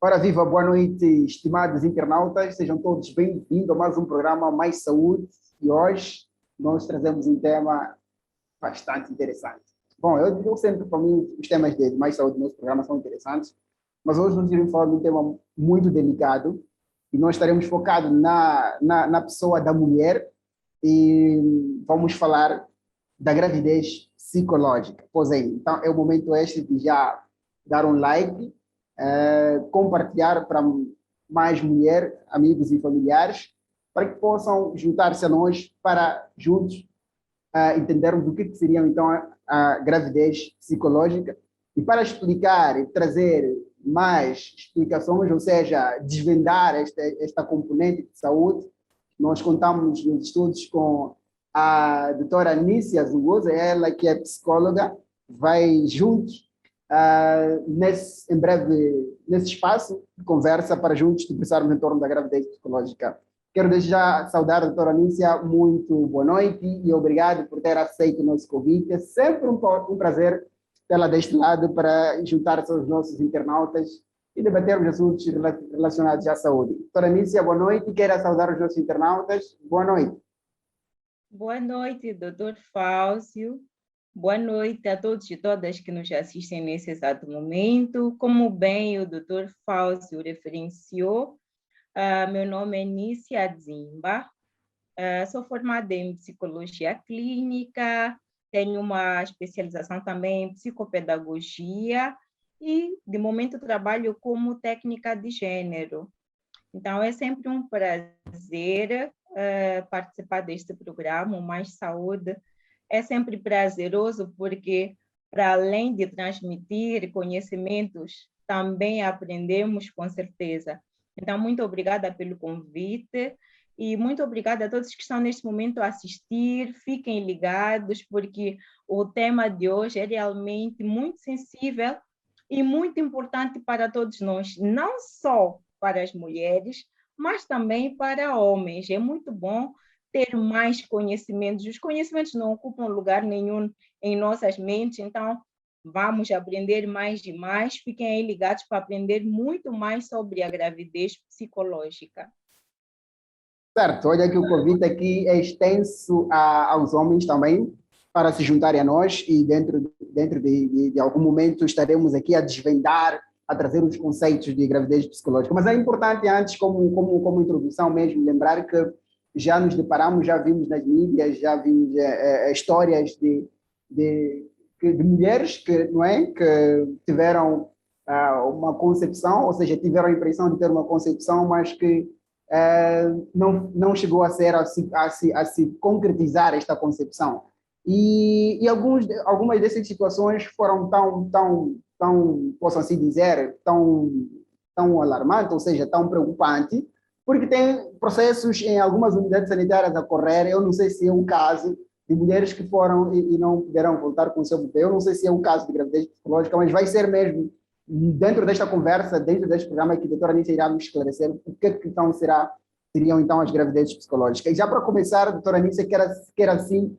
Ora viva, boa noite, estimados internautas, sejam todos bem-vindos a mais um programa Mais Saúde e hoje nós trazemos um tema bastante interessante. Bom, eu digo sempre para mim os temas de Mais Saúde do nosso programa são interessantes, mas hoje nós iremos falar de um tema muito delicado e nós estaremos focados na pessoa da mulher e vamos falar da gravidez psicológica. Pois é, então é o momento este de já dar um like, compartilhar para mais mulheres, amigos e familiares, para que possam juntar-se a nós para juntos entendermos o que seria então a gravidez psicológica e para explicar e trazer mais explicações, ou seja, desvendar esta componente de saúde, nós contamos nos estudos com a doutora Nícia Zugosa, ela que é psicóloga, vai juntos em breve nesse espaço de conversa para juntos conversarmos em torno da gravidez psicológica. Quero desde já saudar a doutora Nícia, muito boa noite e obrigado por ter aceito o nosso convite. É sempre um prazer tê-la deste lado para juntar-se aos nossos internautas e debatermos assuntos relacionados à saúde. Doutora Nícia, boa noite. Quero saudar os nossos internautas. Boa noite. Boa noite, doutor Fáucio. Boa noite a todos e todas que nos assistem nesse exato momento. Como bem o doutor Fáucio referenciou, meu nome é Nícia Dzimba, sou formada em psicologia clínica, tenho uma especialização também em psicopedagogia e, de momento, trabalho como técnica de gênero. Então, é sempre um prazer participar deste programa, o Mais Saúde. É sempre prazeroso porque, para além de transmitir conhecimentos, também aprendemos com certeza. Então, muito obrigada pelo convite e muito obrigada a todos que estão neste momento a assistir. Fiquem ligados, porque o tema de hoje é realmente muito sensível e muito importante para todos nós, não só para as mulheres, mas também para homens. É muito bom ter mais conhecimentos. Os conhecimentos não ocupam lugar nenhum em nossas mentes, então vamos aprender mais e mais. Fiquem aí ligados para aprender muito mais sobre a gravidez psicológica. Certo, olha que o convite aqui é extenso aos homens também, para se juntarem a nós e dentro de algum momento estaremos aqui a desvendar, a trazer os conceitos de gravidez psicológica. Mas é importante antes, como introdução mesmo, lembrar que já nos deparamos, já vimos nas mídias, já vimos histórias de mulheres que, não é, que tiveram uma concepção, ou seja, tiveram a impressão de ter uma concepção, mas que não chegou a ser a se concretizar esta concepção. E algumas dessas situações foram tão, posso assim dizer, tão alarmantes, ou seja, tão preocupantes, porque tem processos em algumas unidades sanitárias a correr. Eu não sei se é um caso de mulheres que foram e não puderam voltar com o seu bebê. Eu não sei se é um caso de gravidez psicológica, mas vai ser mesmo dentro desta conversa, dentro deste programa que a doutora Anitta irá nos esclarecer o que então seriam então as gravidezes psicológicas. E já para começar, a doutora Anitta quer assim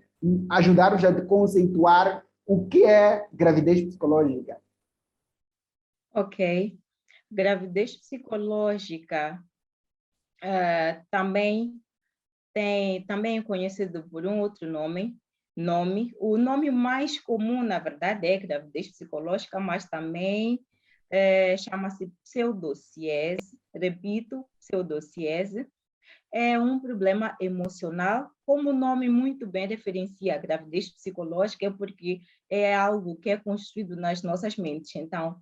ajudar-nos a conceituar o que é gravidez psicológica. Ok. Gravidez psicológica também é conhecido por um outro nome. O nome mais comum, na verdade, é gravidez psicológica, mas também chama-se pseudociese. Repito, pseudociese. É um problema emocional, como o nome muito bem referencia a gravidez psicológica, é porque é algo que é construído nas nossas mentes. Então,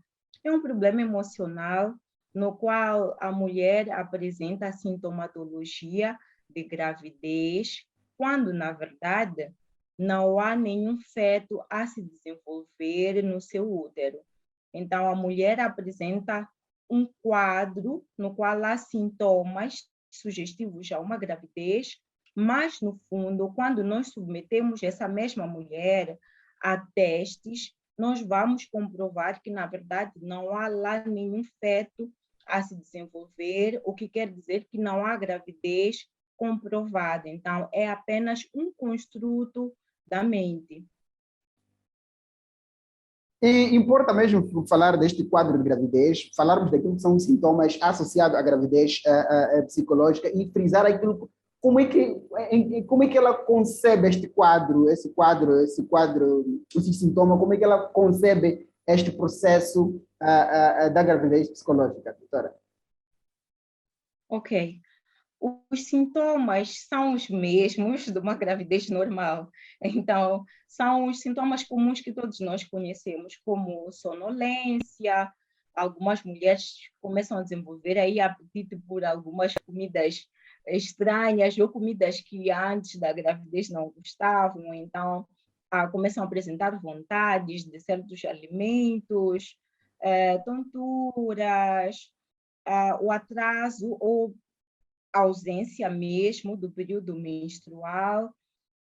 é um problema emocional no qual a mulher apresenta a sintomatologia de gravidez, quando, na verdade, não há nenhum feto a se desenvolver no seu útero. Então, a mulher apresenta um quadro no qual há sintomas sugestivos a uma gravidez, mas, no fundo, quando nós submetemos essa mesma mulher a testes, nós vamos comprovar que, na verdade, não há lá nenhum feto a se desenvolver, o que quer dizer que não há gravidez comprovada. Então, é apenas um construto da mente. E importa mesmo falar deste quadro de gravidez, falarmos daquilo que são os sintomas associados à gravidez psicológica e frisar aquilo, como é que ela concebe este quadro, esse sintoma, como é que ela concebe este processo da gravidez psicológica, doutora? Ok. Os sintomas são os mesmos de uma gravidez normal. Então, são os sintomas comuns que todos nós conhecemos, como sonolência. Algumas mulheres começam a desenvolver aí apetite por algumas comidas estranhas ou comidas que antes da gravidez não gostavam. Então, começam a apresentar vontades de certos alimentos, tonturas, o atraso ou ausência mesmo do período menstrual,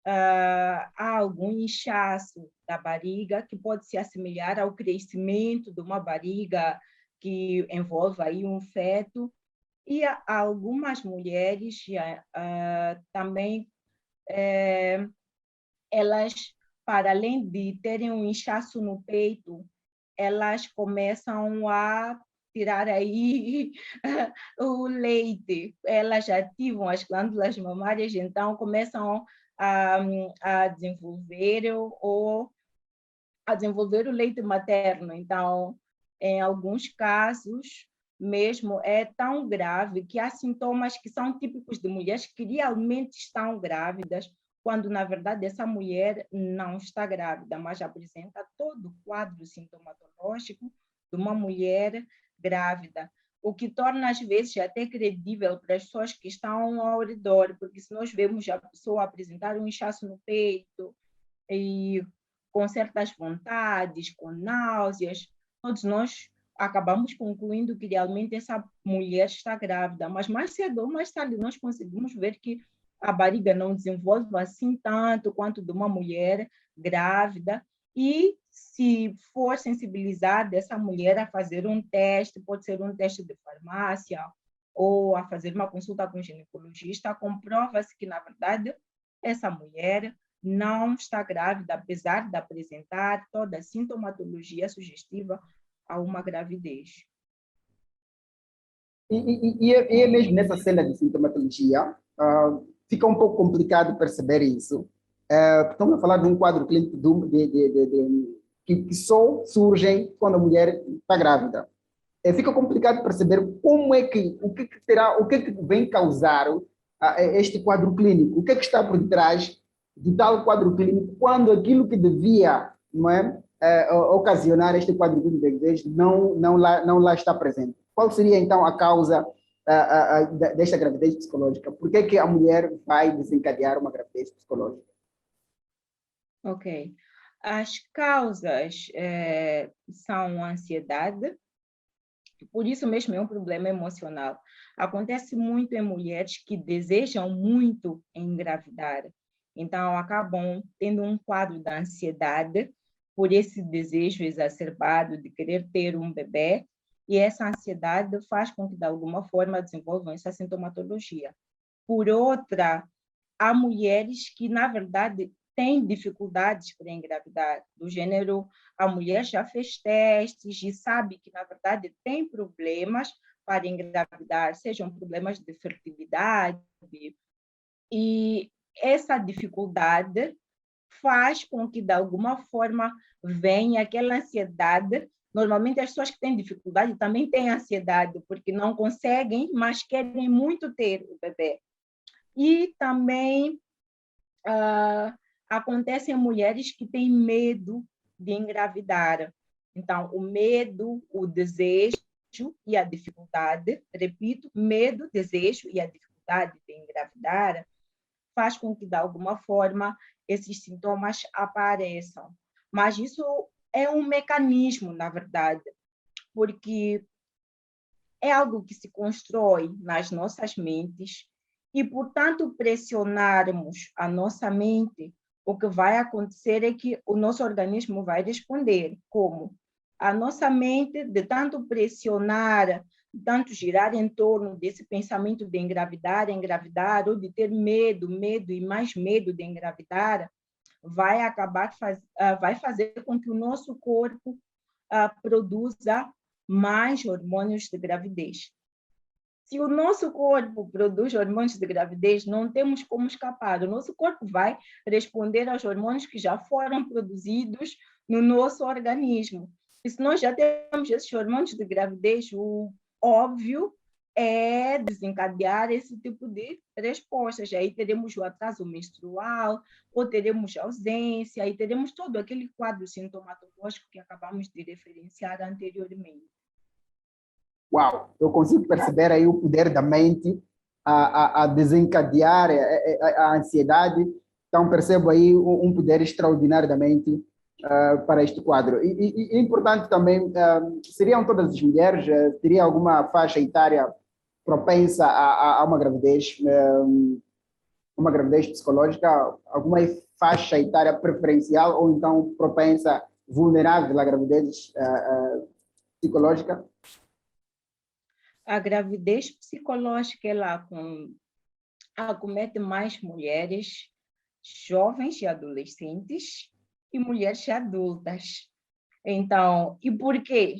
há algum inchaço da barriga que pode se assemelhar ao crescimento de uma barriga que envolve aí um feto, e algumas mulheres também, elas, para além de terem um inchaço no peito, elas começam a tirar aí o leite. Elas ativam as glândulas mamárias, então começam a, a desenvolver a desenvolver o leite materno. Então, em alguns casos, mesmo é tão grave que há sintomas que são típicos de mulheres que realmente estão grávidas, quando, na verdade, essa mulher não está grávida, mas apresenta todo o quadro sintomatológico de uma mulher grávida, o que torna, às vezes, até credível para as pessoas que estão ao redor, porque se nós vemos a pessoa apresentar um inchaço no peito e com certas vontades, com náuseas, todos nós acabamos concluindo que realmente essa mulher está grávida, mas mais cedo ou mais tarde nós conseguimos ver que a barriga não desenvolve assim tanto quanto de uma mulher grávida, e se for sensibilizar essa mulher a fazer um teste, pode ser um teste de farmácia ou a fazer uma consulta com um ginecologista, comprova-se que, na verdade, essa mulher não está grávida, apesar de apresentar toda a sintomatologia sugestiva a uma gravidez. E é mesmo nessa cena de sintomatologia, fica um pouco complicado perceber isso. Estamos a falar de um quadro clínico que só surge quando a mulher está grávida. Fica complicado perceber como é que, o que vem causar este quadro clínico, o que está por detrás de tal quadro clínico, quando aquilo que devia, não é, ocasionar este quadro clínico de gravidez não lá está presente. Qual seria então a causa desta gravidez psicológica? Por que a mulher vai desencadear uma gravidez psicológica? Ok. As causas são a ansiedade, por isso mesmo é um problema emocional. Acontece muito em mulheres que desejam muito engravidar, então acabam tendo um quadro da ansiedade por esse desejo exacerbado de querer ter um bebê, e essa ansiedade faz com que, de alguma forma, desenvolvam essa sintomatologia. Por outra, há mulheres que, na verdade, têm dificuldades para engravidar, do gênero, a mulher já fez testes e sabe que, na verdade, tem problemas para engravidar, sejam problemas de fertilidade, e essa dificuldade faz com que, de alguma forma, venha aquela ansiedade. Normalmente, as pessoas que têm dificuldade também têm ansiedade, porque não conseguem, mas querem muito ter o bebê. E também acontece em mulheres que têm medo de engravidar. Então, o medo, o desejo e a dificuldade, repito, medo, desejo e a dificuldade de engravidar faz com que, de alguma forma, esses sintomas apareçam. Mas isso é um mecanismo, na verdade, porque é algo que se constrói nas nossas mentes e, portanto, pressionarmos a nossa mente, o que vai acontecer é que o nosso organismo vai responder. Como? A nossa mente, de tanto pressionar, de tanto girar em torno desse pensamento de engravidar, ou de ter medo, medo e mais medo de engravidar, vai fazer com que o nosso corpo produza mais hormônios de gravidez. Se o nosso corpo produz hormônios de gravidez, não temos como escapar. O nosso corpo vai responder aos hormônios que já foram produzidos no nosso organismo. E se nós já temos esses hormônios de gravidez, o óbvio é desencadear esse tipo de respostas. Aí teremos o atraso menstrual, ou teremos ausência, aí teremos todo aquele quadro sintomatológico que acabamos de referenciar anteriormente. Uau, eu consigo perceber aí o poder da mente a desencadear a ansiedade. Então, percebo aí um poder extraordinário da mente para este quadro. E é importante também, seriam todas as mulheres, teria alguma faixa etária propensa a uma gravidez psicológica, alguma faixa etária preferencial ou então propensa, vulnerável à gravidez psicológica? A gravidez psicológica, ela acomete mais mulheres jovens e adolescentes e mulheres adultas. Então, e por quê?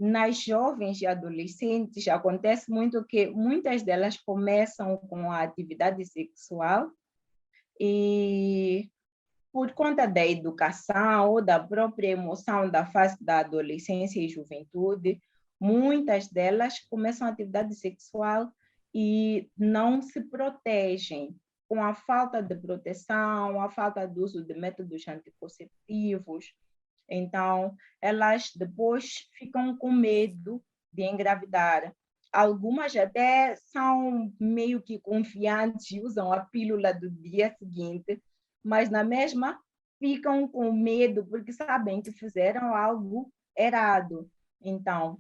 Nas jovens e adolescentes acontece muito que muitas delas começam com a atividade sexual e por conta da educação ou da própria emoção da fase da adolescência e juventude, muitas delas começam a atividade sexual e não se protegem com a falta de proteção, a falta de uso de métodos anticonceptivos. Então, elas depois ficam com medo de engravidar. Algumas até são meio que confiantes e usam a pílula do dia seguinte, mas na mesma ficam com medo porque sabem que fizeram algo errado. Então,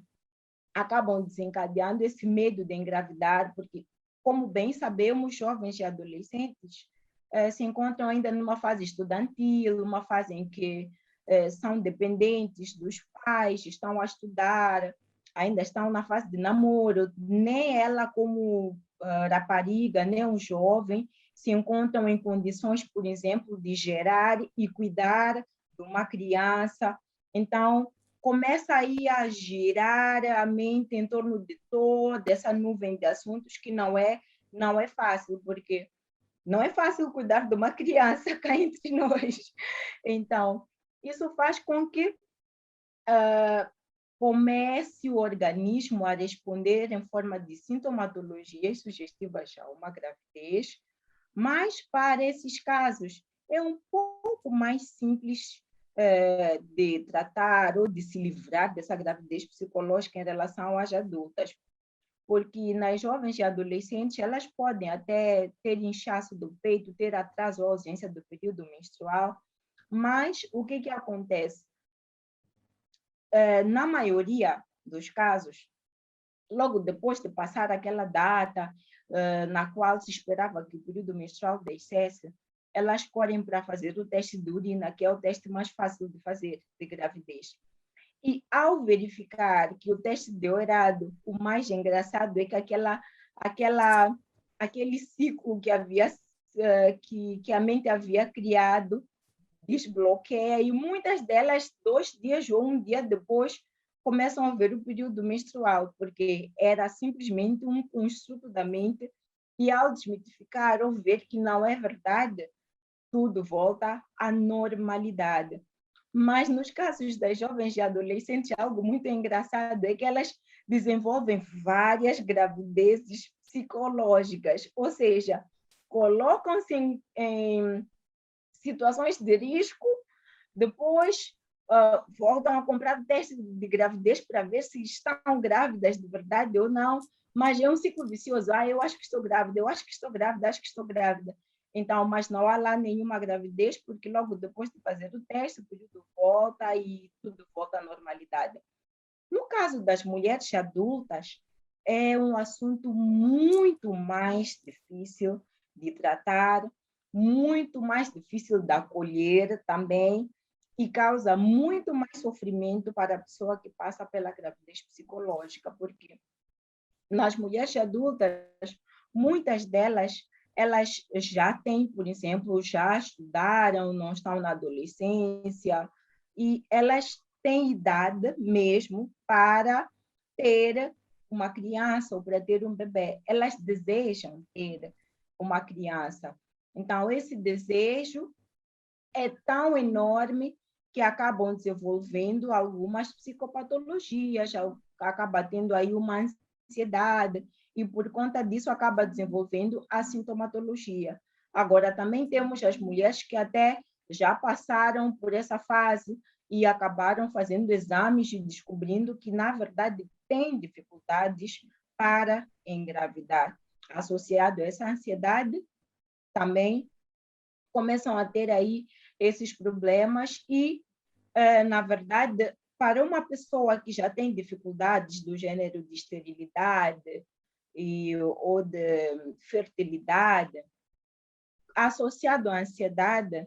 acabam desencadeando esse medo de engravidar, porque, como bem sabemos, jovens e adolescentes se encontram ainda numa fase estudantil, uma fase em que são dependentes dos pais, estão a estudar, ainda estão na fase de namoro, nem ela como rapariga, nem um jovem, se encontram em condições, por exemplo, de gerar e cuidar de uma criança. Então, começa aí a girar a mente em torno de toda essa nuvem de assuntos que não é fácil, porque não é fácil cuidar de uma criança cá entre nós. Então, isso faz com que comece o organismo a responder em forma de sintomatologias sugestivas a uma gravidez, mas para esses casos é um pouco mais simples de tratar ou de se livrar dessa gravidez psicológica em relação às adultas, porque nas jovens e adolescentes elas podem até ter inchaço do peito, ter atraso ou ausência do período menstrual, mas o que acontece? Na maioria dos casos, logo depois de passar aquela data na qual se esperava que o período menstrual descesse, elas correm para fazer o teste de urina, que é o teste mais fácil de fazer de gravidez. E ao verificar que o teste deu errado, o mais engraçado é que aquele ciclo que que a mente havia criado desbloqueia e muitas delas 2 dias ou 1 dia depois começam a ver o período menstrual, porque era simplesmente um construto da mente e ao desmitificar ou ver que não é verdade, tudo volta à normalidade. Mas nos casos das jovens e adolescentes, algo muito engraçado é que elas desenvolvem várias gravidezes psicológicas, ou seja, colocam-se em situações de risco, depois voltam a comprar testes de gravidez para ver se estão grávidas de verdade ou não, mas é um ciclo vicioso. Eu acho que estou grávida, eu acho que estou grávida, acho que estou grávida. Então, mas não há lá nenhuma gravidez, porque logo depois de fazer o teste, o período volta e tudo volta à normalidade. No caso das mulheres adultas, é um assunto muito mais difícil de tratar, muito mais difícil de acolher também, e causa muito mais sofrimento para a pessoa que passa pela gravidez psicológica, porque nas mulheres adultas, muitas delas, elas já têm, por exemplo, já estudaram, não estão na adolescência, e elas têm idade mesmo para ter uma criança ou para ter um bebê. Elas desejam ter uma criança. Então, esse desejo é tão enorme que acabam desenvolvendo algumas psicopatologias, acaba tendo aí uma ansiedade, e por conta disso acaba desenvolvendo a sintomatologia. Agora, também temos as mulheres que até já passaram por essa fase e acabaram fazendo exames e descobrindo que, na verdade, têm dificuldades para engravidar. Associado a essa ansiedade, também começam a ter aí esses problemas e, na verdade, para uma pessoa que já tem dificuldades do gênero de esterilidade ou de fertilidade, associado à ansiedade,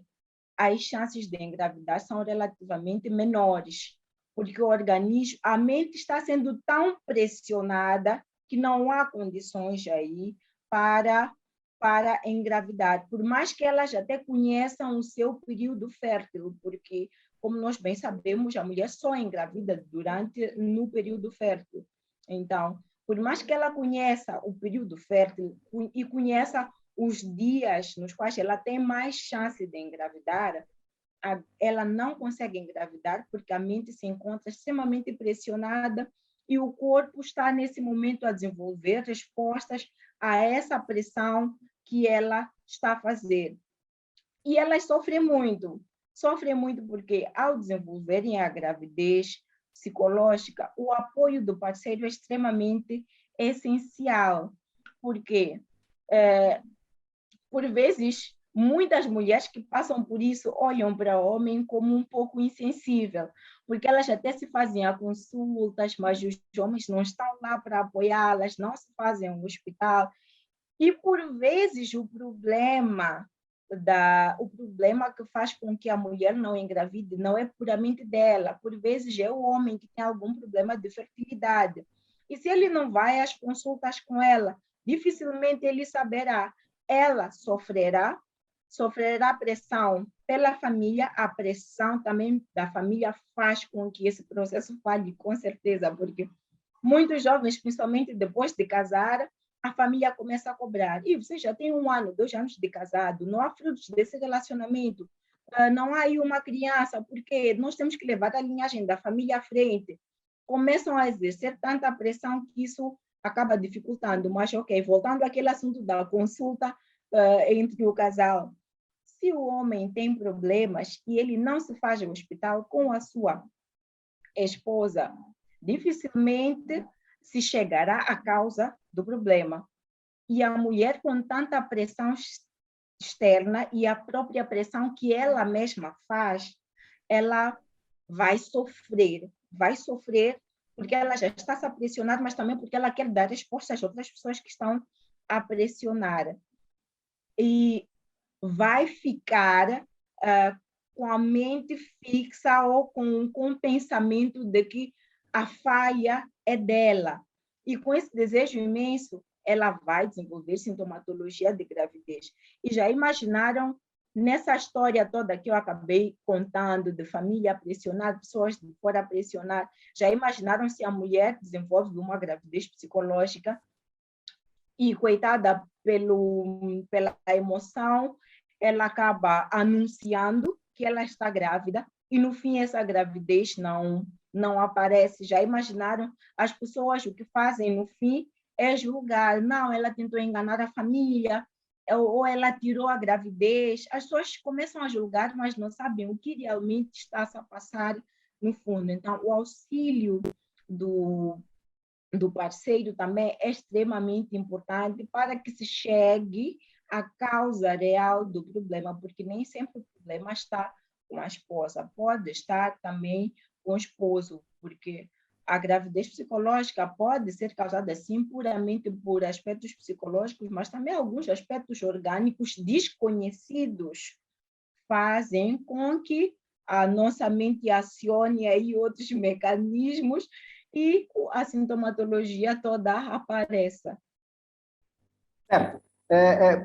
as chances de engravidar são relativamente menores, porque o organismo, a mente está sendo tão pressionada que não há condições aí para engravidar, por mais que elas até conheçam o seu período fértil, porque, como nós bem sabemos, a mulher só engravida no período fértil. Então, por mais que ela conheça o período fértil e conheça os dias nos quais ela tem mais chance de engravidar, ela não consegue engravidar porque a mente se encontra extremamente pressionada e o corpo está, nesse momento, a desenvolver respostas a essa pressão que ela está a fazer. E elas sofrem muito porque, ao desenvolverem a gravidez psicológica, o apoio do parceiro é extremamente essencial, porque, por vezes, muitas mulheres que passam por isso olham para o homem como um pouco insensível, porque elas até se fazem a consultas, mas os homens não estão lá para apoiá-las, não se fazem um hospital. E, por vezes, o problema que faz com que a mulher não engravide não é puramente dela, por vezes é o homem que tem algum problema de fertilidade. E se ele não vai às consultas com ela, dificilmente ele saberá. Ela sofrerá pressão pela família, a pressão também da família faz com que esse processo falhe, com certeza, porque muitos jovens, principalmente depois de casar, a família começa a cobrar. E você já tem 1 ano, 2 anos de casado, não há frutos desse relacionamento, não há aí uma criança, porque nós temos que levar a linhagem da família à frente. Começam a exercer tanta pressão que isso acaba dificultando. Mas, ok, voltando àquele assunto da consulta entre o casal. Se o homem tem problemas e ele não se faz ao hospital com a sua esposa, dificilmente se chegará à causa do problema. E a mulher, com tanta pressão externa e a própria pressão que ela mesma faz, ela vai sofrer porque ela já está a pressionar, mas também porque ela quer dar resposta às outras pessoas que estão a pressionar. E vai ficar com a mente fixa ou com o pensamento de que a falha é dela. E com esse desejo imenso, ela vai desenvolver sintomatologia de gravidez. E já imaginaram, nessa história toda que eu acabei contando, de família pressionar, pessoas de fora pressionar, já imaginaram se a mulher desenvolve uma gravidez psicológica e, coitada, pela emoção, ela acaba anunciando que ela está grávida e, no fim, essa gravidez não aparece. Já imaginaram? As pessoas o que fazem, no fim, é julgar. Não, ela tentou enganar a família, ou ela tirou a gravidez. As pessoas começam a julgar, mas não sabem o que realmente está a passar no fundo. Então, o auxílio do parceiro também é extremamente importante para que se chegue à causa real do problema, porque nem sempre o problema está com a esposa, pode estar também com o esposo, porque a gravidez psicológica pode ser causada, sim, puramente por aspectos psicológicos, mas também alguns aspectos orgânicos desconhecidos fazem com que a nossa mente acione aí outros mecanismos e a sintomatologia toda apareça. Certo.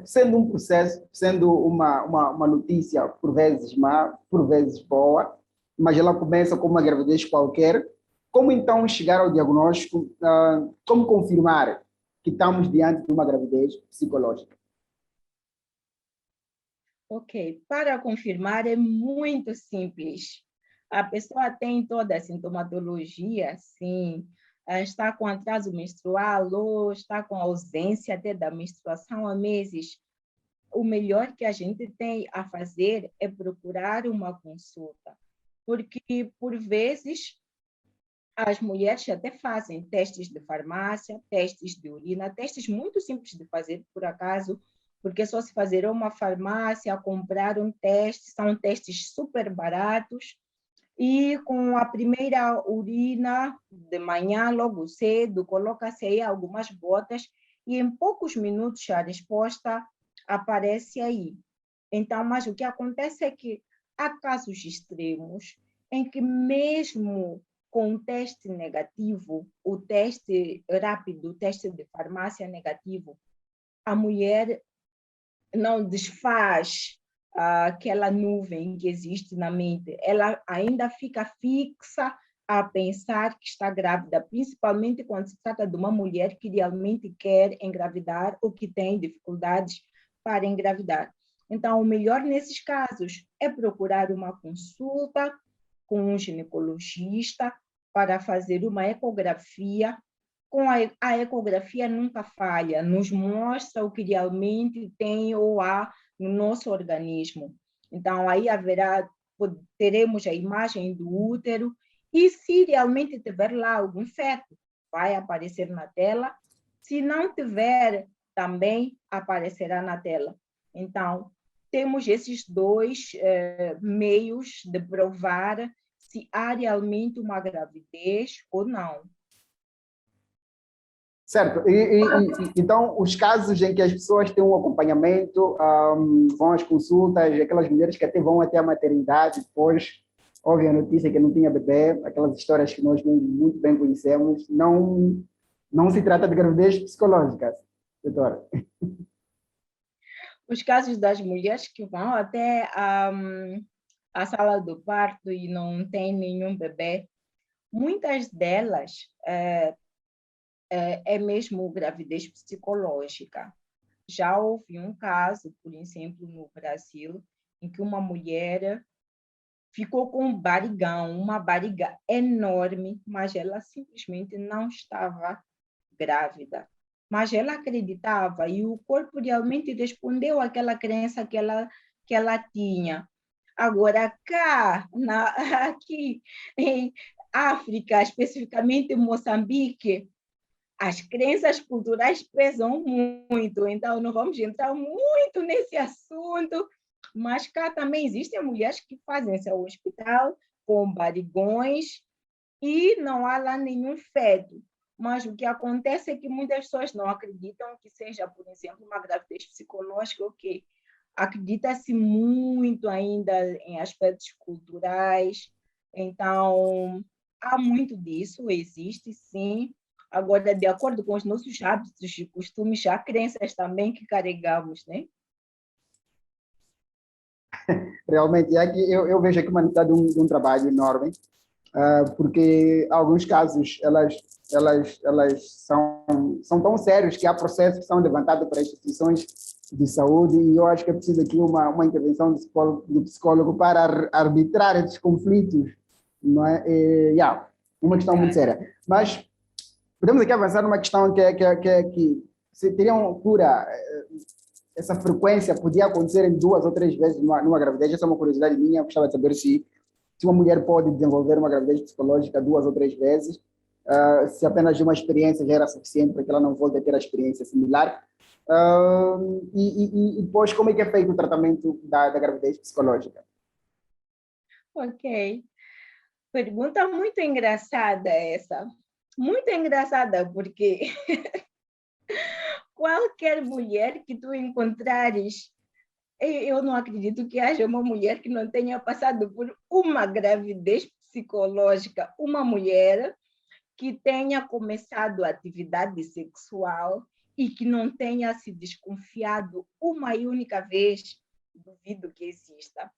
Sendo um processo, sendo uma notícia por vezes má, por vezes boa, mas ela começa com uma gravidez qualquer. Como então chegar ao diagnóstico? Como confirmar que estamos diante de uma gravidez psicológica? Ok, para confirmar é muito simples. A pessoa tem toda a sintomatologia, sim, está com atraso menstrual ou está com ausência até da menstruação há meses. O melhor que a gente tem a fazer é procurar uma consulta, porque por vezes as mulheres até fazem testes de farmácia, testes de urina, testes muito simples de fazer, por acaso, porque é só se fazer uma farmácia, comprar um teste, são testes super baratos, e com a primeira urina de manhã, logo cedo, coloca-se aí algumas gotas e em poucos minutos a resposta aparece aí. Então, mas o que acontece é que há casos extremos em que mesmo com o teste negativo, o teste rápido, o teste de farmácia negativo, a mulher não desfaz aquela nuvem que existe na mente, ela ainda fica fixa a pensar que está grávida, principalmente quando se trata de uma mulher que realmente quer engravidar ou que tem dificuldades para engravidar. Então, o melhor nesses casos é procurar uma consulta com um ginecologista para fazer uma ecografia. Com a ecografia nunca falha, nos mostra o que realmente tem ou há no nosso organismo. Então, aí teremos a imagem do útero e se realmente tiver lá algum feto, vai aparecer na tela. Se não tiver, também aparecerá na tela. Então, temos esses dois meios de provar se há realmente uma gravidez ou não. Certo. Então, os casos em que as pessoas têm um acompanhamento, vão às consultas, aquelas mulheres que até vão até a maternidade, depois ouvem a notícia que não tinha bebê, aquelas histórias que nós muito bem conhecemos, não se trata de gravidez psicológica, doutora. Os casos das mulheres que vão até a sala do parto e não tem nenhum bebê, muitas delas é mesmo gravidez psicológica. Já houve um caso, por exemplo, no Brasil, em que uma mulher ficou com um barrigão, uma barriga enorme, mas ela simplesmente não estava grávida. Mas ela acreditava e o corpo realmente respondeu àquela crença que ela tinha. Agora, aqui em África, especificamente em Moçambique, as crenças culturais pesam muito, então não vamos entrar muito nesse assunto, mas cá também existem mulheres que fazem-se ao hospital com barrigões e não há lá nenhum feto. Mas o que acontece é que muitas pessoas não acreditam que seja, por exemplo, uma gravidez psicológica, ok. Acredita-se muito ainda em aspectos culturais, então há muito disso, existe sim. Agora, de acordo com os nossos hábitos e costumes, há crenças também que carregamos, né? Realmente, é que eu vejo aqui uma necessidade de um trabalho enorme, porque alguns casos elas são tão sérios que há processos que são levantados para instituições de saúde e eu acho que é preciso aqui uma intervenção do psicólogo para arbitrar esses conflitos, não é? Uma questão muito Exato. séria. Mas podemos aqui avançar numa questão que se teria uma cura, essa frequência podia acontecer em 2 ou 3 vezes numa gravidez. Essa é uma curiosidade minha, eu gostava de saber se uma mulher pode desenvolver uma gravidez psicológica 2 ou 3 vezes, se apenas uma experiência já era suficiente para que ela não volte a ter a experiência similar. E depois, como é que é feito o tratamento da gravidez psicológica? Ok. Pergunta muito engraçada essa. Muito engraçada, porque qualquer mulher que tu encontrares, eu não acredito que haja uma mulher que não tenha passado por uma gravidez psicológica, uma mulher que tenha começado a atividade sexual e que não tenha se desconfiado uma única vez, duvido que exista.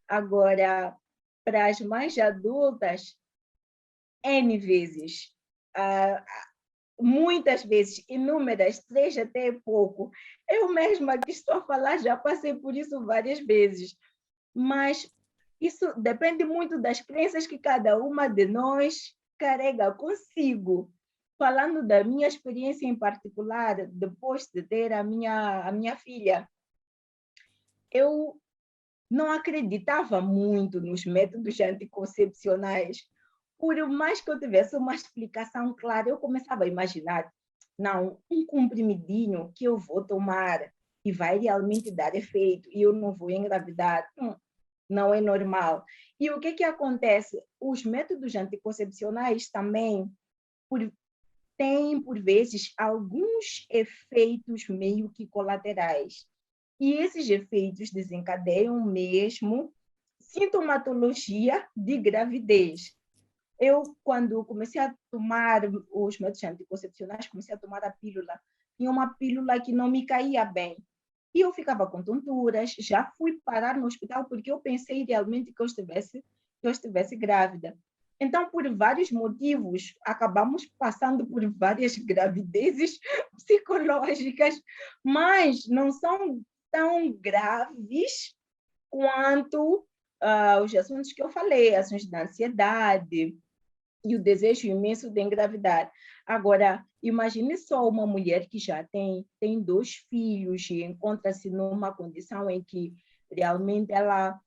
Agora, para as mães adultas, N vezes. Muitas vezes, inúmeras, 3 até pouco. Eu mesma que estou a falar já passei por isso várias vezes. Mas isso depende muito das crenças que cada uma de nós carrega consigo. Falando da minha experiência em particular, depois de ter a minha filha, eu não acreditava muito nos métodos anticoncepcionais. Por mais que eu tivesse uma explicação clara, eu começava a imaginar, não, um comprimidinho que eu vou tomar e vai realmente dar efeito e eu não vou engravidar, não é normal. E o que acontece? Os métodos anticoncepcionais também têm, por vezes, alguns efeitos meio que colaterais. E esses efeitos desencadeiam mesmo sintomatologia de gravidez. Eu, quando comecei a tomar os métodos anticoncepcionais, comecei a tomar a pílula. Tinha uma pílula que não me caía bem. E eu ficava com tonturas. Já fui parar no hospital porque eu pensei realmente que eu estivesse grávida. Então, por vários motivos, acabamos passando por várias gravidezes psicológicas, mas não são tão graves quanto os assuntos que eu falei, assuntos da ansiedade e o desejo imenso de engravidar. Agora, imagine só uma mulher que já tem 2 filhos e encontra-se numa condição em que realmente ela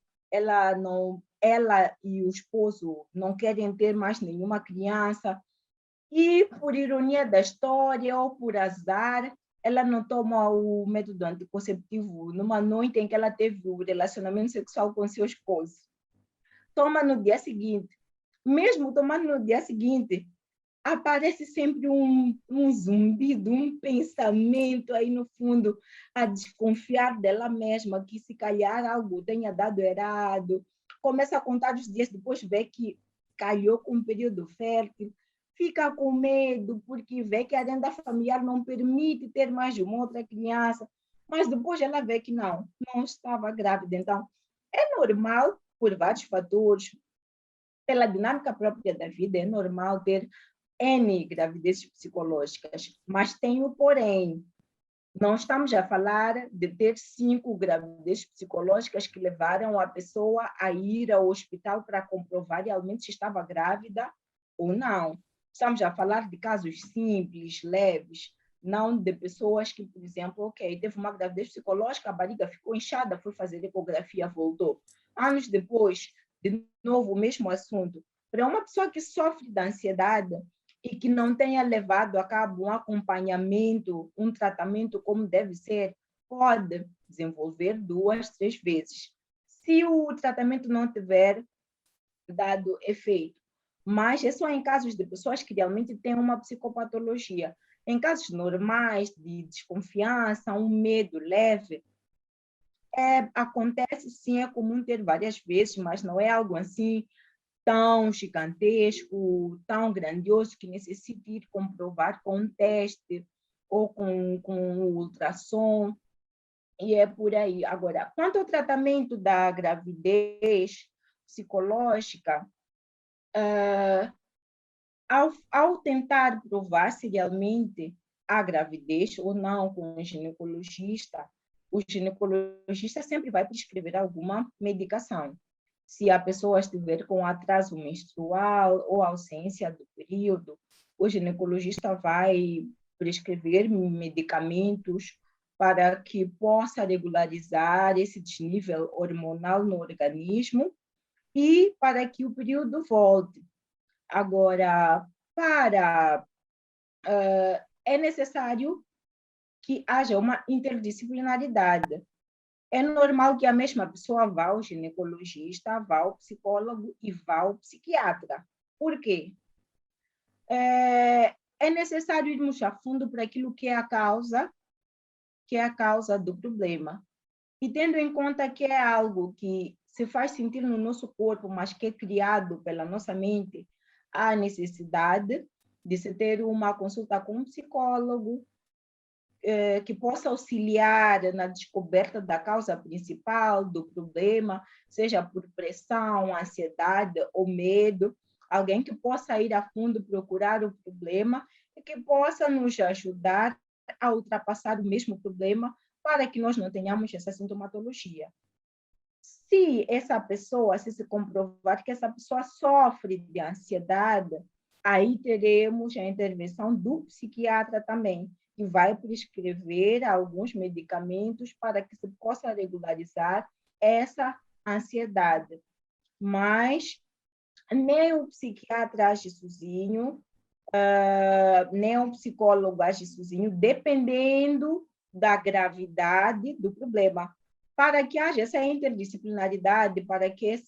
e o esposo não querem ter mais nenhuma criança e, por ironia da história ou por azar, ela não toma o método anticonceptivo numa noite em que ela teve o relacionamento sexual com seu esposo. Toma no dia seguinte. Mesmo tomando no dia seguinte, aparece sempre um zumbido, um pensamento aí no fundo, a desconfiar dela mesma, que se calhar algo tenha dado errado. Começa a contar os dias, depois vê que calhou com um período fértil, fica com medo, porque vê que a renda familiar não permite ter mais de uma outra criança, mas depois ela vê que não estava grávida. Então, é normal, por vários fatores, pela dinâmica própria da vida, é normal ter N gravidezes psicológicas, mas tem o porém. Não estamos a falar de ter 5 gravidezes psicológicas que levaram a pessoa a ir ao hospital para comprovar realmente se estava grávida ou não. Estamos a falar de casos simples, leves, não de pessoas que, por exemplo, ok, teve uma gravidez psicológica, a barriga ficou inchada, foi fazer ecografia, voltou. Anos depois, de novo, o mesmo assunto. Para uma pessoa que sofre de ansiedade, e que não tenha levado a cabo um acompanhamento, um tratamento como deve ser, pode desenvolver 2, 3 vezes. Se o tratamento não tiver dado efeito. Mas é só em casos de pessoas que realmente têm uma psicopatologia. Em casos normais, de desconfiança, um medo leve, acontece sim, é comum ter várias vezes, mas não é algo assim tão gigantesco, tão grandioso, que necessite ir comprovar com um teste ou com um ultrassom, e é por aí. Agora, quanto ao tratamento da gravidez psicológica, ao tentar provar se realmente há gravidez ou não com o ginecologista sempre vai prescrever alguma medicação. Se a pessoa estiver com atraso menstrual ou ausência do período, o ginecologista vai prescrever medicamentos para que possa regularizar esse desnível hormonal no organismo e para que o período volte. Agora, é necessário que haja uma interdisciplinaridade. É normal que a mesma pessoa vá ao ginecologista, vá ao psicólogo e vá ao psiquiatra. Por quê? É necessário irmos a fundo para aquilo que é a causa do problema. E tendo em conta que é algo que se faz sentir no nosso corpo, mas que é criado pela nossa mente, há necessidade de se ter uma consulta com um psicólogo, que possa auxiliar na descoberta da causa principal do problema, seja por pressão, ansiedade ou medo, alguém que possa ir a fundo procurar o problema e que possa nos ajudar a ultrapassar o mesmo problema para que nós não tenhamos essa sintomatologia. Se essa pessoa, se comprovar que essa pessoa sofre de ansiedade, aí teremos a intervenção do psiquiatra também, que vai prescrever alguns medicamentos para que se possa regularizar essa ansiedade. Mas nem o psiquiatra age sozinho, nem o psicólogo age sozinho, dependendo da gravidade do problema. Para que haja essa interdisciplinaridade, para que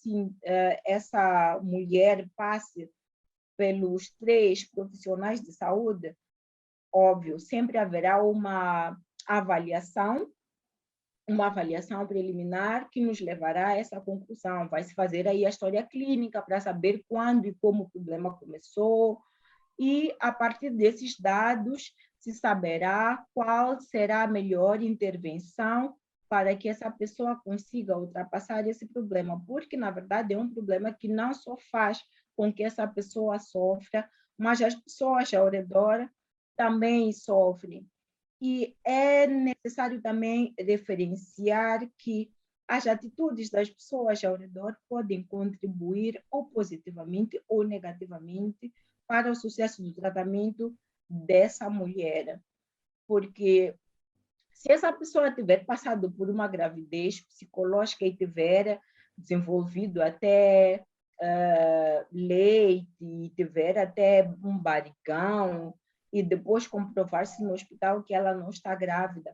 essa mulher passe pelos 3 profissionais de saúde, óbvio, sempre haverá uma avaliação preliminar que nos levará a essa conclusão. Vai se fazer aí a história clínica para saber quando e como o problema começou, e a partir desses dados se saberá qual será a melhor intervenção para que essa pessoa consiga ultrapassar esse problema, porque, na verdade, é um problema que não só faz com que essa pessoa sofra, mas as pessoas ao redor também sofrem. E é necessário também referenciar que as atitudes das pessoas ao redor podem contribuir ou positivamente ou negativamente para o sucesso do tratamento dessa mulher. Porque se essa pessoa tiver passado por uma gravidez psicológica e tiver desenvolvido até leite, tiver até um barrigão, e depois comprovar-se no hospital que ela não está grávida.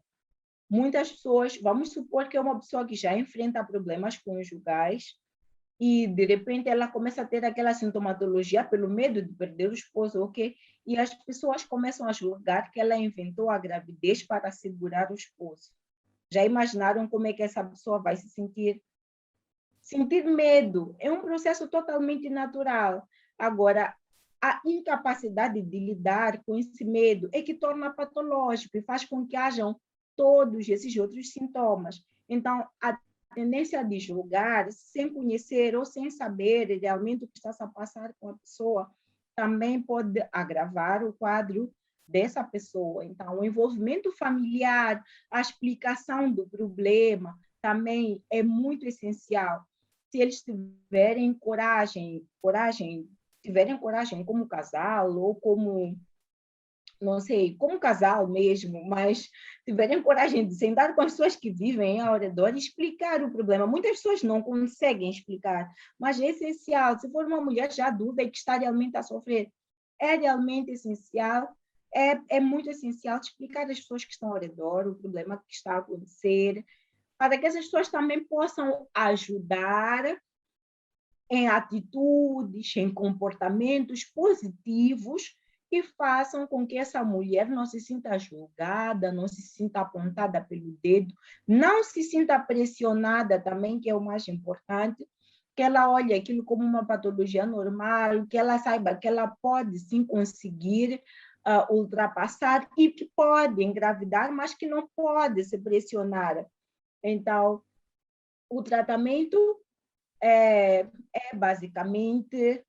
Muitas pessoas, vamos supor que é uma pessoa que já enfrenta problemas conjugais e, de repente, ela começa a ter aquela sintomatologia pelo medo de perder o esposo, ok? E as pessoas começam a julgar que ela inventou a gravidez para segurar o esposo. Já imaginaram como é que essa pessoa vai se sentir? Sentir medo é um processo totalmente natural. Agora, a incapacidade de lidar com esse medo é que torna patológico e faz com que hajam todos esses outros sintomas. Então, a tendência de julgar sem conhecer ou sem saber realmente o que está a passar com a pessoa também pode agravar o quadro dessa pessoa. Então, o envolvimento familiar, a explicação do problema também é muito essencial. Se eles tiverem coragem como casal ou como, não sei, como casal mesmo, mas tiverem coragem de sentar com as pessoas que vivem ao redor e explicar o problema. Muitas pessoas não conseguem explicar, mas é essencial. Se for uma mulher já adulta e que está realmente a sofrer, é realmente essencial, é muito essencial explicar às pessoas que estão ao redor o problema que está a acontecer, para que essas pessoas também possam ajudar em atitudes, em comportamentos positivos que façam com que essa mulher não se sinta julgada, não se sinta apontada pelo dedo, não se sinta pressionada também, que é o mais importante, que ela olhe aquilo como uma patologia normal, que ela saiba que ela pode sim conseguir ultrapassar e que pode engravidar, mas que não pode se pressionar. Então, o tratamento é basicamente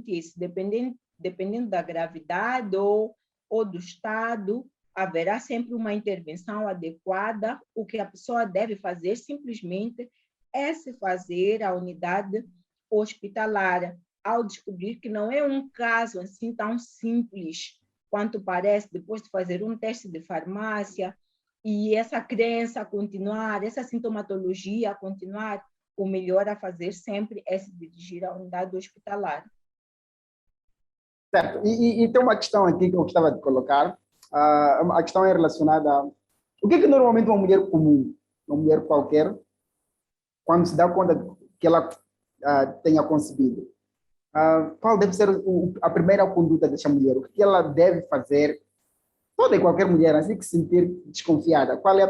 isso, dependendo da gravidade ou do estado, haverá sempre uma intervenção adequada. O que a pessoa deve fazer simplesmente é se fazer a unidade hospitalar, ao descobrir que não é um caso assim tão simples quanto parece, depois de fazer um teste de farmácia e essa crença continuar, essa sintomatologia continuar, o melhor a fazer sempre é se dirigir à unidade hospitalar. Certo. E tem uma questão aqui que eu gostava de colocar. A questão é relacionada a o que normalmente uma mulher comum, uma mulher qualquer, quando se dá conta que ela tenha concebido, qual deve ser a primeira conduta dessa mulher? O que ela deve fazer? Toda e qualquer mulher, assim que se sentir desconfiada, qual é a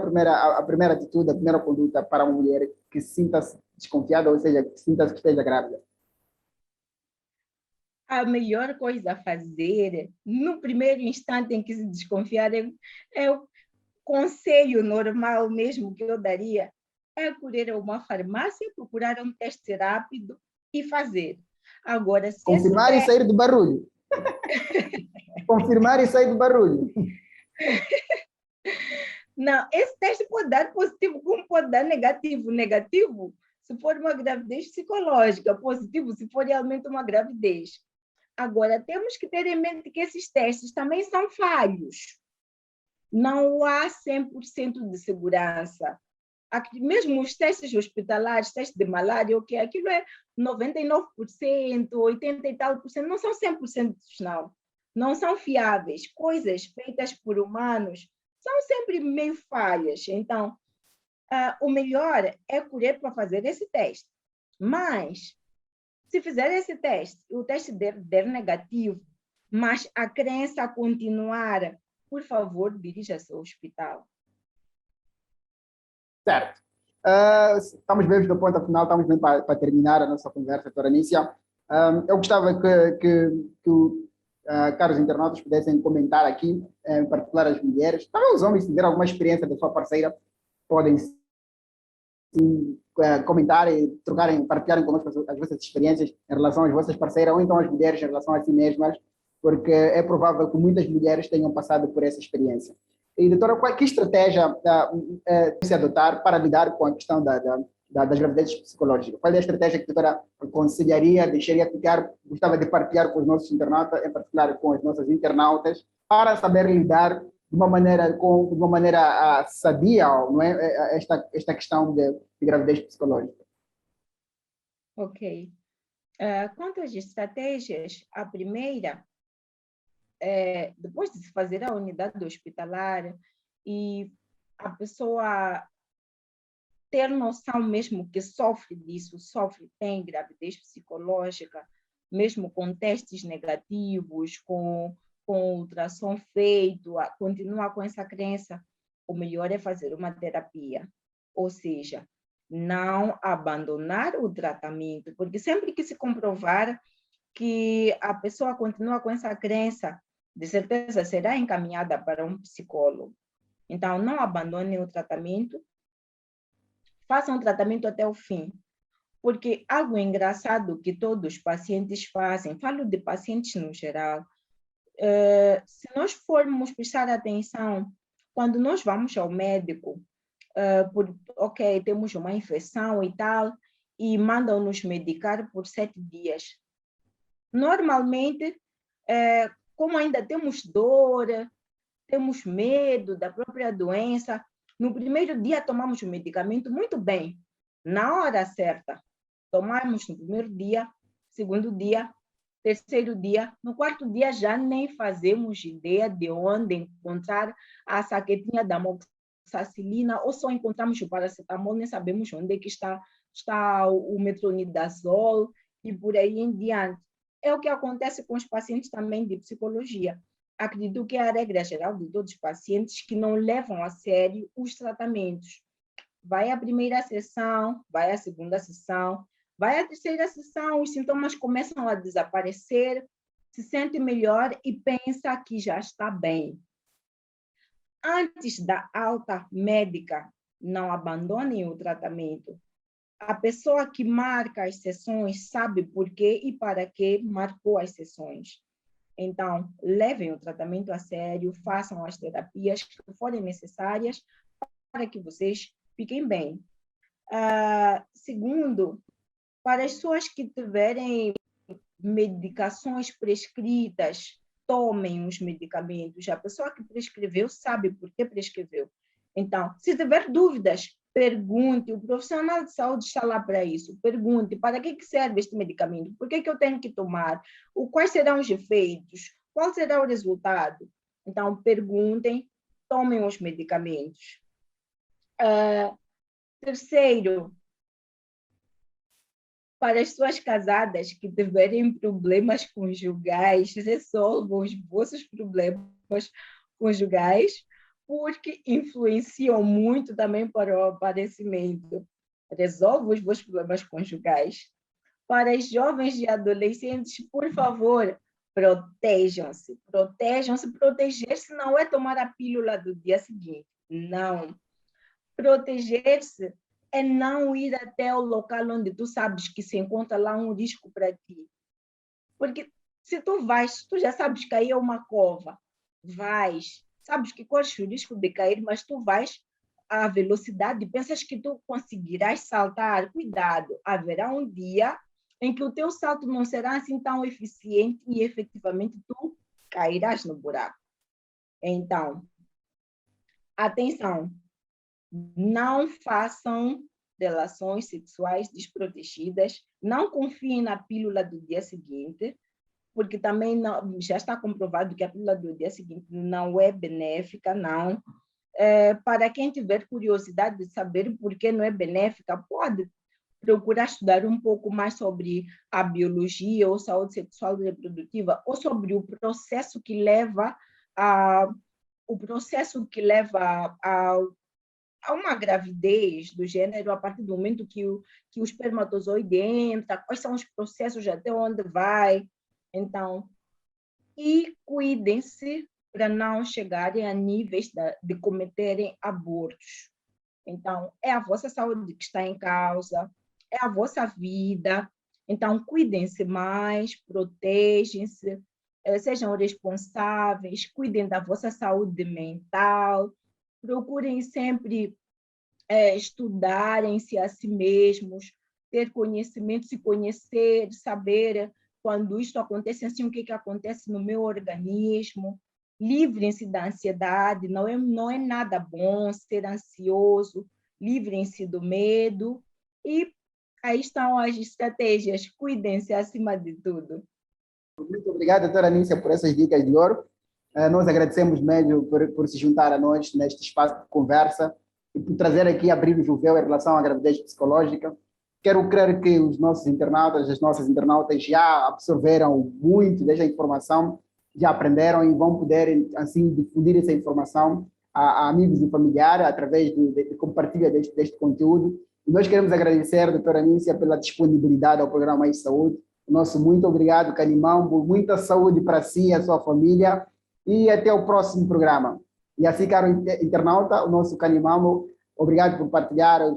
primeira atitude, a primeira conduta para uma mulher que se sinta desconfiada, ou seja, que sinta que esteja grávida? A melhor coisa a fazer, no primeiro instante em que se desconfiar, é conselho normal mesmo que eu daria é correr a uma farmácia, procurar um teste rápido e fazer. Agora, se esse Confirmar e teste... sair do barulho. Confirmar e sair do barulho. Não, esse teste pode dar positivo, como pode dar negativo. Negativo, se for uma gravidez psicológica, positivo, se for realmente uma gravidez. Agora, temos que ter em mente que esses testes também são falhos. Não há 100% de segurança. Mesmo os testes hospitalares, testes de malária, o que aquilo é 99%, 80 e tal por cento, não são 100%, não. Não são fiáveis. Coisas feitas por humanos são sempre meio falhas. Então, o melhor é correr para fazer esse teste. Mas, se fizer esse teste, o teste der negativo, mas a crença continuar, por favor, dirija-se ao hospital. Certo. Estamos bem do ponto final, estamos bem para terminar a nossa conversa, doutora Nícia. Eu gostava que caros internautas pudessem comentar aqui, em particular as mulheres, também os homens, se tiverem alguma experiência da sua parceira, podem sim, comentar e trocarem, partilharem conosco as vossas experiências em relação às vossas parceiras ou então às mulheres em relação a si mesmas, porque é provável que muitas mulheres tenham passado por essa experiência. E, doutora, que estratégia se adotar para lidar com a questão das gravidezes psicológicas? Qual é a estratégia que a doutora aconselharia, deixaria ficar, gostava de partilhar com os nossos internautas, em particular com as nossas internautas, para saber lidar de uma maneira sadia, não é? Esta questão de gravidez psicológica? Ok. Quanto às estratégias, a primeira, depois de se fazer a unidade hospitalar e a pessoa ter noção mesmo que sofre disso, tem gravidez psicológica, mesmo com testes negativos, com ultrassom feito, continua com essa crença, o melhor é fazer uma terapia. Ou seja, não abandonar o tratamento, porque sempre que se comprovar que a pessoa continua com essa crença, de certeza será encaminhada para um psicólogo. Então, não abandonem o tratamento, façam o tratamento até o fim. Porque algo engraçado que todos os pacientes fazem, falo de pacientes no geral, se nós formos prestar atenção, quando nós vamos ao médico, ok, temos uma infecção e tal, e mandam-nos medicar por 7 dias. Normalmente, como ainda temos dor, temos medo da própria doença, no primeiro dia tomamos o medicamento muito bem, na hora certa. Tomamos no primeiro dia, segundo dia, terceiro dia, no quarto dia já nem fazemos ideia de onde encontrar a saquetinha da amoxicilina, ou só encontramos o paracetamol, nem sabemos onde é que está o metronidazol e por aí em diante. É o que acontece com os pacientes também de psicologia. Acredito que é a regra geral de todos os pacientes que não levam a sério os tratamentos. Vai à primeira sessão, vai à segunda sessão, vai à terceira sessão, os sintomas começam a desaparecer, se sente melhor e pensa que já está bem. Antes da alta médica, não abandonem o tratamento. A pessoa que marca as sessões sabe por quê e para que marcou as sessões. Então, levem o tratamento a sério, façam as terapias que forem necessárias para que vocês fiquem bem. Segundo, para as pessoas que tiverem medicações prescritas, tomem os medicamentos. A pessoa que prescreveu sabe por que prescreveu. Então, se tiver dúvidas, pergunte. O profissional de saúde está lá para isso. Pergunte, para que serve este medicamento? Por que eu tenho que tomar? Quais serão os efeitos? Qual será o resultado? Então, perguntem, tomem os medicamentos. Terceiro, para as pessoas casadas que tiverem problemas conjugais, resolvam os vossos problemas conjugais, porque influenciam muito também para o aparecimento. Resolvam os vossos problemas conjugais. Para os jovens e adolescentes, por favor, Protejam-se, protejam-se. Proteger-se não é tomar a pílula do dia seguinte, não. Proteger-se é não ir até o local onde tu sabes que se encontra lá um risco para ti. Porque se tu vais, tu já sabes que aí é uma cova, vais, sabes que corres o risco de cair, mas tu vais à velocidade, pensas que tu conseguirás saltar, cuidado, haverá um dia em que o teu salto não será assim tão eficiente e efetivamente tu cairás no buraco. Então, atenção, não façam relações sexuais desprotegidas, não confiem na pílula do dia seguinte, porque também não, já está comprovado que a pílula do dia seguinte não é benéfica, não. Para quem tiver curiosidade de saber por que não é benéfica, pode procurar estudar um pouco mais sobre a biologia ou saúde sexual e reprodutiva, ou sobre o processo que leva a uma gravidez do gênero a partir do momento que o espermatozoide entra, quais são os processos até onde vai. Então, e cuidem-se para não chegarem a níveis de cometerem abortos. Então, é a vossa saúde que está em causa, é a vossa vida. Então, cuidem-se mais, protejam-se, sejam responsáveis, cuidem da vossa saúde mental, procurem sempre estudarem-se a si mesmos, ter conhecimento, se conhecer, saber quando isto acontece assim, o que acontece no meu organismo. Livrem-se da ansiedade, não é nada bom ser ansioso, livrem-se do medo e aí estão as estratégias, cuidem-se acima de tudo. Muito obrigado, doutora Nícia, por essas dicas de ouro. Nós agradecemos mesmo por se juntar a nós neste espaço de conversa e por trazer aqui, abrir o véu em relação à gravidez psicológica. Quero crer que os nossos internautas, as nossas internautas já absorveram muito desta informação, já aprenderam e vão poder, assim, difundir essa informação a amigos e familiares através de compartilha deste conteúdo. E nós queremos agradecer, doutora Nícia, pela disponibilidade ao programa Mais Saúde. Nosso muito obrigado, Canimambo. Muita saúde para si e a sua família. E até o próximo programa. E assim, caro internauta, o nosso Canimambo, obrigado por partilhar os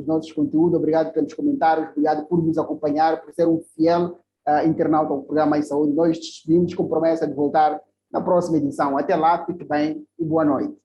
nossos conteúdos, obrigado pelos comentários, obrigado por nos acompanhar, por ser um fiel internauta ao programa Mais Saúde. Nós despedimos com promessa de voltar na próxima edição. Até lá, fique bem e boa noite.